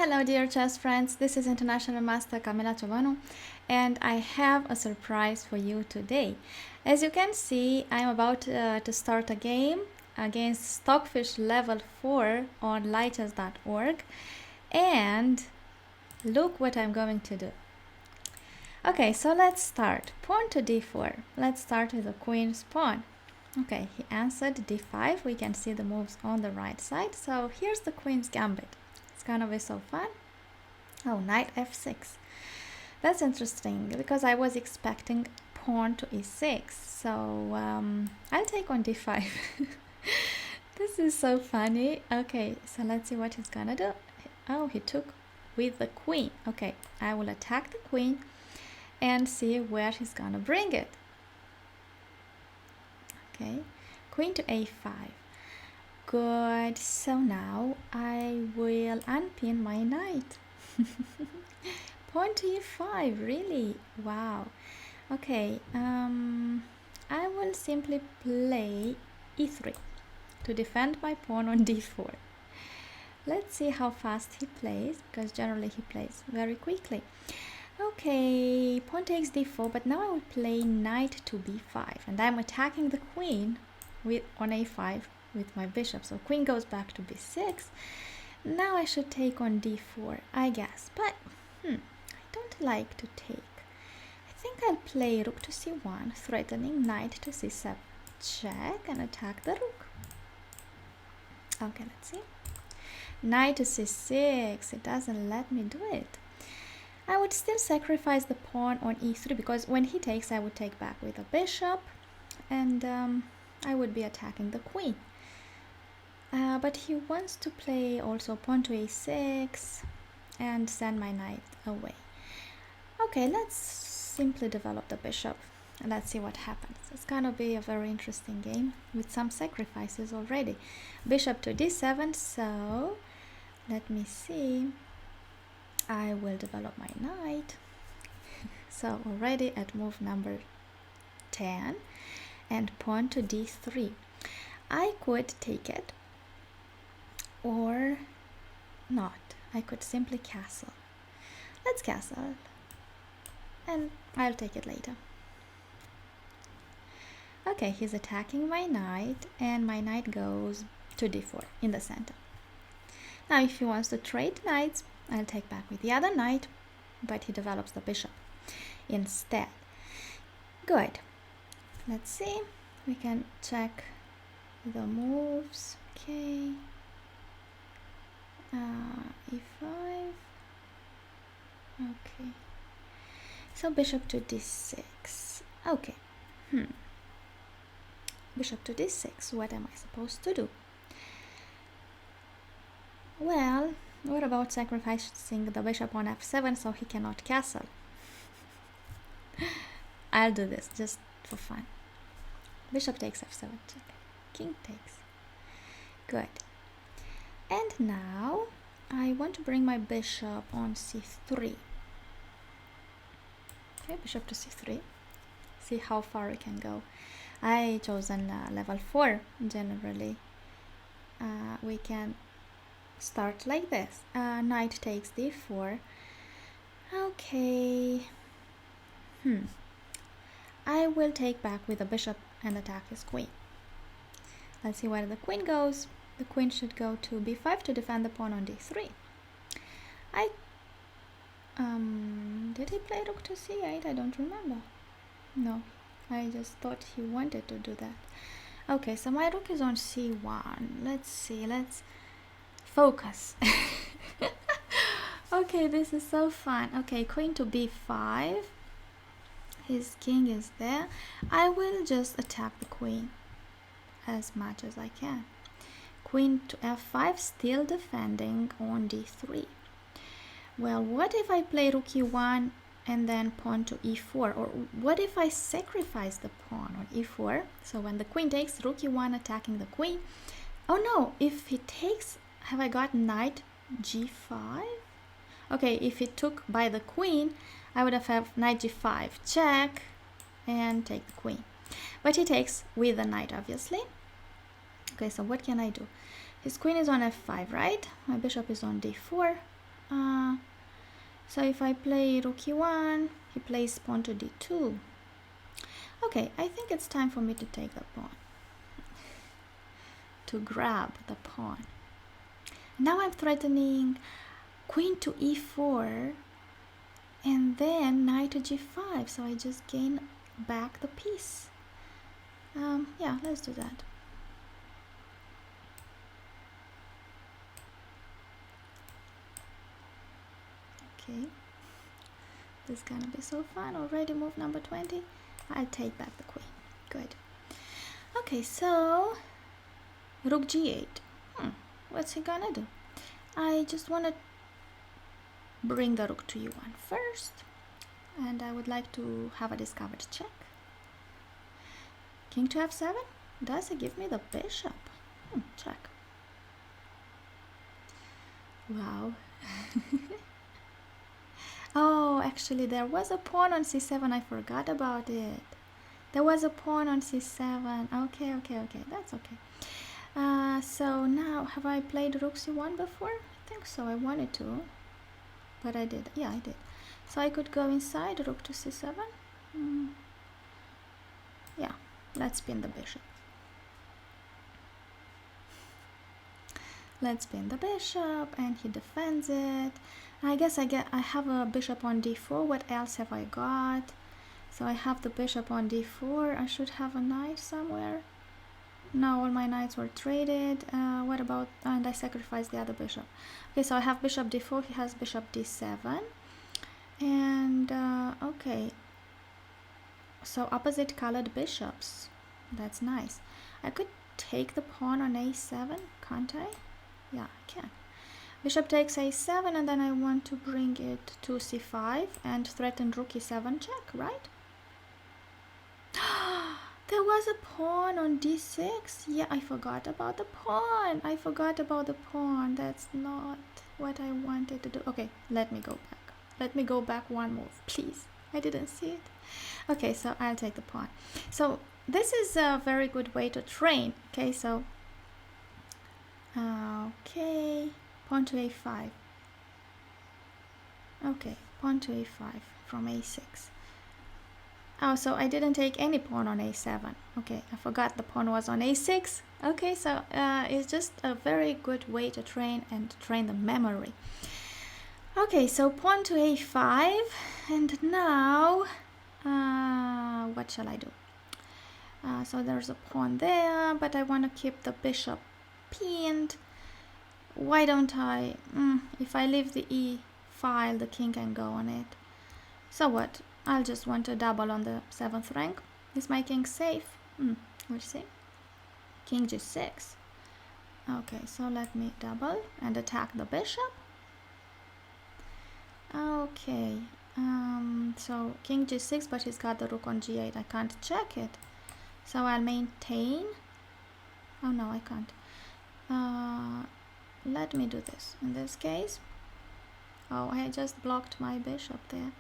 Hello dear chess friends, this is International Master Camila Chovano and I have a surprise for you today. As you can see, I'm about to start a game against Stockfish level 4 on lightchess.org, and look what I'm going to do. Okay, so let's start. Pawn to d4. Let's start with the queen's pawn. Okay, he answered d5. We can see the moves on the right side. So here's the queen's gambit. It's gonna be so fun. Oh, knight f6. That's interesting because I was expecting pawn to e6. So I'll take on d5. This is so funny. Okay, so let's see what he's gonna do. Oh, he took with the queen. Okay, I will attack the queen and see where he's gonna bring it. Okay, queen to a5. Good, so now I will unpin my knight. Pawn to e5, really? Wow. Okay, I will simply play e3 to defend my pawn on d4. Let's see how fast he plays, because generally he plays very quickly. Okay, pawn takes d4, but now I will play knight to b5, and I'm attacking the queen on a5 with my bishop. So queen goes back to b6. Now I should take on d4, I guess, but I don't like to take. I think I'll play rook to c1, threatening knight to c7. Check and attack the rook. Okay, let's see. Knight to c6, it doesn't let me do it. I would still sacrifice the pawn on e3 because when he takes, I would take back with a bishop, and I would be attacking the queen. But he wants to play also pawn to a6 and send my knight away. Okay, let's simply develop the bishop and let's see what happens. It's gonna be a very interesting game with some sacrifices already. Bishop to d7, so let me see. I will develop my knight. So already at move number 10, and pawn to d3. I could take it or not. I could simply castle. Let's castle and I'll take it later. Okay, he's attacking my knight and my knight goes to d4 in the center. Now if he wants to trade knights, I'll take back with the other knight, but he develops the bishop instead. Good. Let's see. We can check the moves. Okay. e5. Okay. So bishop to d6. Okay. Bishop to d6. What am I supposed to do? Well, what about sacrificing the bishop on f7 so he cannot castle? I'll do this just for fun. Bishop takes f7, check. King takes. Good. And now I want to bring my bishop on c3. Okay, bishop to c3. See how far we can go. I chosen level 4. Generally, we can start like this. Knight takes d4. Okay. I will take back with the bishop and attack his queen. Let's see where the queen goes. The queen should go to b5 to defend the pawn on d3. Did he play rook to c8? I don't remember. No, I just thought he wanted to do that. Okay, so my rook is on c1. Let's see, let's focus. Okay, this is so fun. Okay, queen to b5. His king is there. I will just attack the queen as much as I can. Queen to f5, still defending on d3. Well, what if I play rook e1 and then pawn to e4? Or what if I sacrifice the pawn on e4? So when the queen takes, rook e1 attacking the queen. Oh no, if he takes, have I got knight g5? Okay, if he took by the queen, I would have knight g5, check, and take the queen. But he takes with the knight, obviously. Okay, so what can I do? His queen is on f5, right? My bishop is on d4. So if I play rook e1, he plays pawn to d2. Okay, I think it's time for me to take the pawn, to grab the pawn. Now I'm threatening queen to e4 and then knight to g5, so I just gain back the piece. Yeah, let's do that. Okay, this is gonna be so fun already. Move number 20. I'll take back the queen. Good. Okay, so rook g8. What's he gonna do? I just want to bring the rook to e1 first, and I would like to have a discovered check. King to f7. Does he give me the bishop? Check. Wow. Oh, actually there was a pawn on c7. I forgot about it. There was a pawn on c7. Okay, that's okay. So now, have I played rook c1 before? I think so. I wanted to, but I did. Yeah, I did. So I could go inside rook to c7. Yeah, let's pin the bishop. Let's pin the bishop, and he defends it. I guess I have a bishop on d4. What else have I got? So I have the bishop on d4. I should have a knight somewhere. No, all my knights were traded. What about, and I sacrificed the other bishop. Okay, so I have bishop d4. He has bishop d7. And okay, so opposite colored bishops. That's nice. I could take the pawn on a7, can't I? Yeah, I can. Bishop takes a7, and then I want to bring it to c5 and threaten rook e7 check, right? There was a pawn on d6. Yeah, I forgot about the pawn. That's not what I wanted to do. Okay, let me go back. Let me go back one move, please. I didn't see it. Okay, so I'll take the pawn. So this is a very good way to train. Okay, so okay, pawn to a5. Okay, pawn to a5 from a6. Oh, so I didn't take any pawn on a7. Okay, I forgot the pawn was on a6. Okay, so it's just a very good way to train and to train the memory. Okay, so pawn to a5, and now what shall I do? So there's a pawn there, but I want to keep the bishop pinned. Why don't I? If I leave the e file, the king can go on it. So what? I'll just want to double on the 7th rank. Is my king safe? We'll see. King g6. Okay, so let me double and attack the bishop. Okay, so king g6, but he's got the rook on g8. I can't check it, so I'll maintain. Oh no, I can't. Let me do this in this case. Oh, I just blocked my bishop there.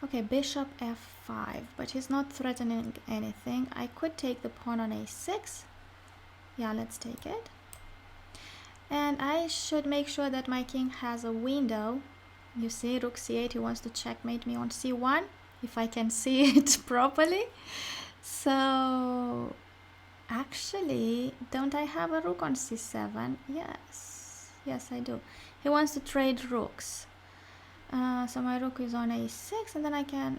Okay, bishop f5, but he's not threatening anything. I could take the pawn on a6. Yeah, let's take it. And I should make sure that my king has a window. You see, rook c8, he wants to checkmate me on c1, if I can see it properly. So, actually, don't I have a rook on c7? Yes, I do. He wants to trade rooks. So my rook is on a6, and then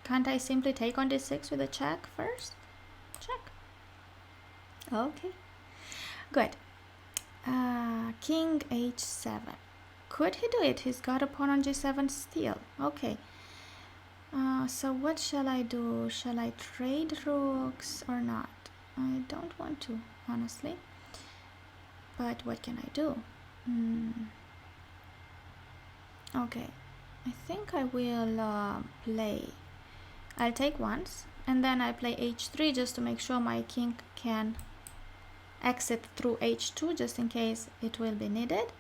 can't I simply take on d6 with a check first? Check. Okay, good. King h7. Could he do it? He's got a pawn on g7 still. Okay. So what shall I do? Shall I trade rooks or not? I don't want to, honestly. But what can I do? Okay, I think I will play. I'll take once, and then I play h3 just to make sure my king can exit through h2 just in case it will be needed.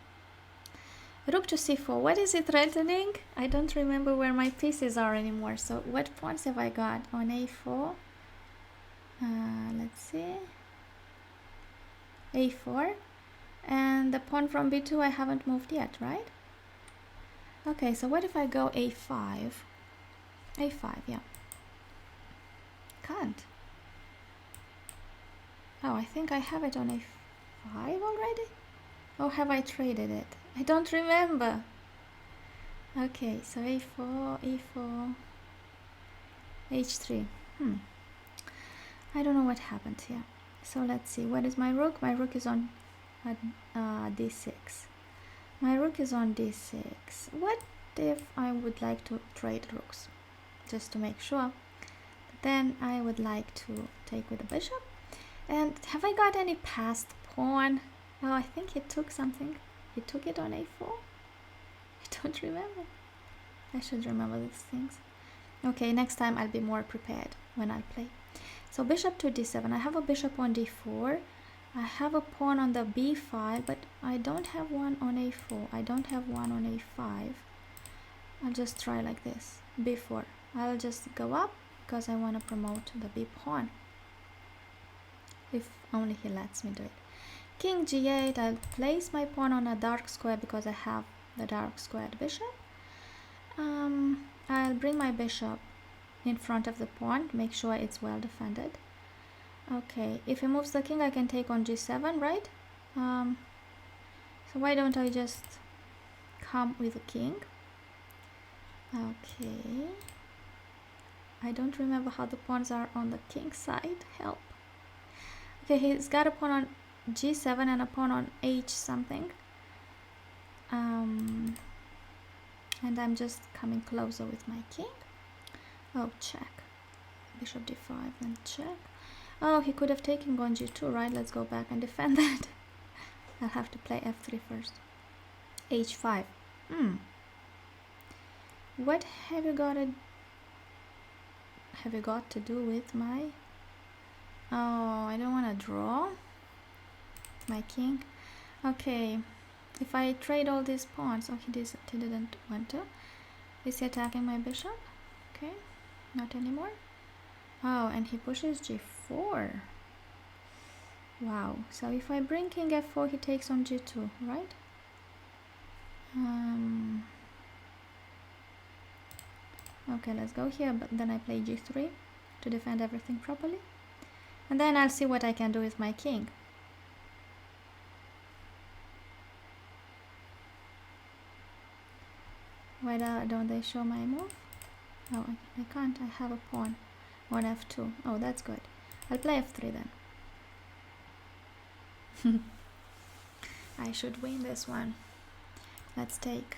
Rook to c4. What is it threatening? I don't remember where my pieces are anymore. So what pawns have I got on a4? Let's see. a4. And the pawn from b2 I haven't moved yet, right? Okay, so what if I go a5? a5, yeah. Can't. Oh, I think I have it on a5 already? Or have I traded it? I don't remember. Okay, so a4, e4, h3. I don't know what happened here. So let's see, what is my rook? My rook is on d6. My rook is on d6. What if I would like to trade rooks? Just to make sure. Then I would like to take with the bishop. And have I got any passed pawn? Oh, I think he took something. He took it on a4? I don't remember. I should remember these things. Okay, next time I'll be more prepared when I play. So bishop to d7. I have a bishop on d4. I have a pawn on the b file, but I don't have one on a4. I don't have one on a5. I'll just try like this. b4. I'll just go up because I want to promote the b pawn. If only he lets me do it. King g8. I'll place my pawn on a dark square because I have the dark squared bishop. I'll bring my bishop in front of the pawn, make sure it's well defended. Okay, if he moves the king, I can take on g7, right? So why don't I just come with the king? Okay. I don't remember how the pawns are on the king side. Help. Okay, he's got a pawn on g7 and a pawn on h something. And I'm just coming closer with my king. Oh, check. Bishop d5, then check. Oh, he could have taken on g2, right? Let's go back and defend that. I'll have to play f3 first. h5. What have you got to do with my... Oh, I don't want to draw my king. Okay, if I trade all these pawns... Oh, he didn't want to. Is he attacking my bishop? Okay, not anymore. Oh, and he pushes g4. Wow, so if I bring king f4, he takes on g2, right? Okay, let's go here, but then I play g3 to defend everything properly. And then I'll see what I can do with my king. Why don't they show my move? Oh, I can't. I have a pawn on f2. Oh, that's good. I'll play f3 then. I should win this one. Let's take.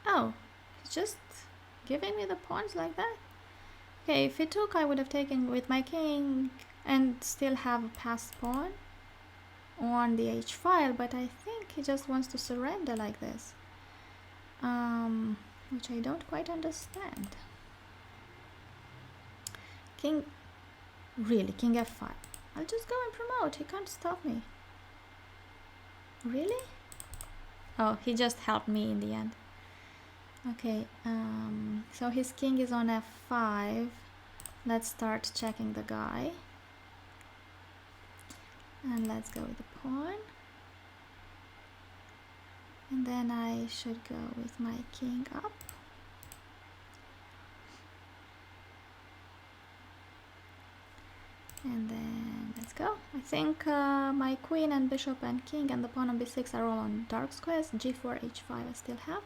Oh, he's just giving me the pawns like that. Okay, if he took, I would have taken with my king and still have a passed pawn on the h file, but I think he just wants to surrender like this, which I don't quite understand. King, really, king f5. I'll just go and promote. He can't stop me. Really? Oh, he just helped me in the end. Okay, so his king is on f5. Let's start checking the guy. And let's go with the pawn. And then I should go with my king up. And then let's go. I think my queen and bishop and king and the pawn on b6 are all on dark squares. g4, h5 I still have.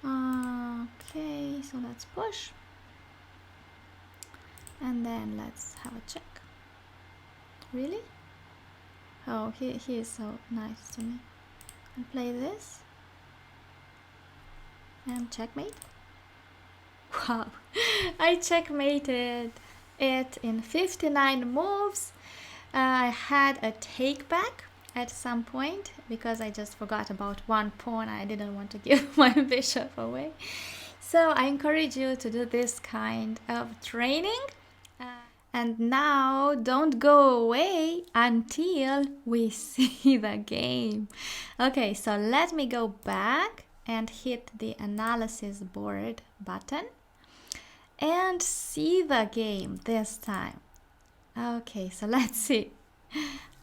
Okay, so let's push. And then let's have a check. Really? Oh, he is so nice to me. I'll play this. And checkmate. Wow, I checkmated it in 59 moves. I had a take back at some point because I just forgot about one pawn. I didn't want to give my bishop away. So I encourage you to do this kind of training. And now don't go away until we see the game. Okay, so let me go back and hit the analysis board button and see the game this time. Okay, so let's see.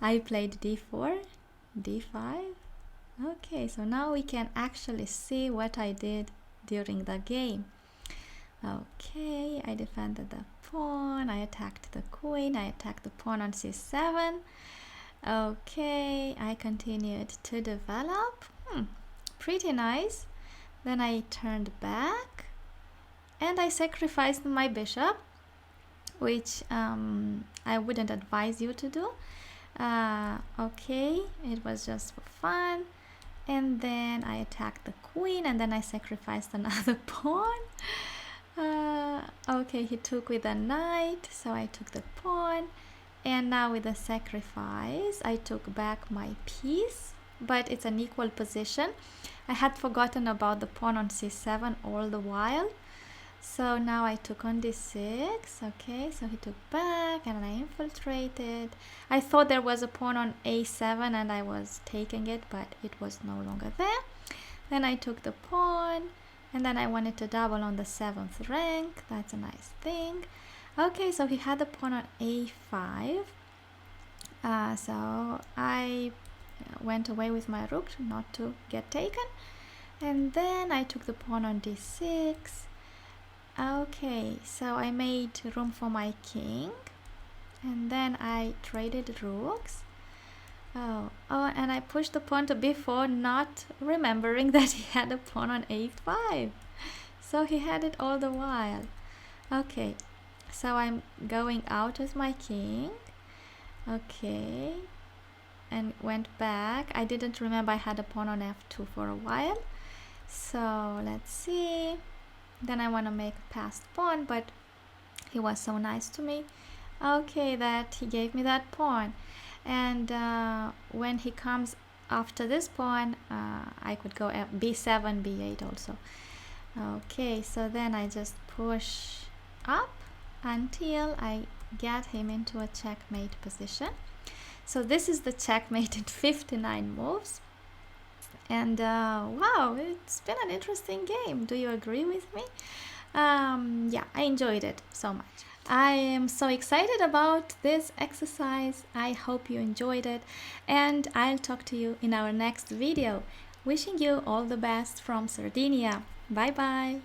I played d4, d5. Okay, so now we can actually see what I did during the game. Okay, I defended the pawn, I attacked the queen, I attacked the pawn on c7. Okay, I continued to develop. Pretty nice. Then I turned back and I sacrificed my bishop, which I wouldn't advise you to do. Okay, it was just for fun. And then I attacked the queen and then I sacrificed another pawn. Okay, he took with a knight, so I took the pawn. And now with the sacrifice, I took back my piece, but it's an equal position. I had forgotten about the pawn on c7 all the while. So now I took on d6. Okay, so he took back and I infiltrated. I thought there was a pawn on a7 and I was taking it, but it was no longer there. Then I took the pawn and then I wanted to double on the 7th rank. That's a nice thing. Okay, so he had the pawn on a5. So I went away with my rook not to get taken. And then I took the pawn on d6. Okay, so I made room for my king. And then I traded rooks. Oh, and I pushed the pawn to b4, not remembering that he had a pawn on a5. So he had it all the while. Okay, so I'm going out with my king. Okay, and went back. I didn't remember I had a pawn on f2 for a while. So let's see. Then I want to make a passed pawn, but he was so nice to me. Okay, that he gave me that pawn. And when he comes after this pawn, I could go b7, b8 also. Okay, so then I just push up until I get him into a checkmate position. So this is the checkmate in 59 moves. And wow, it's been an interesting game. Do you agree with me? Yeah, I enjoyed it so much. I am so excited about this exercise. I hope you enjoyed it, and I'll talk to you in our next video. Wishing you all the best from Sardinia. Bye bye.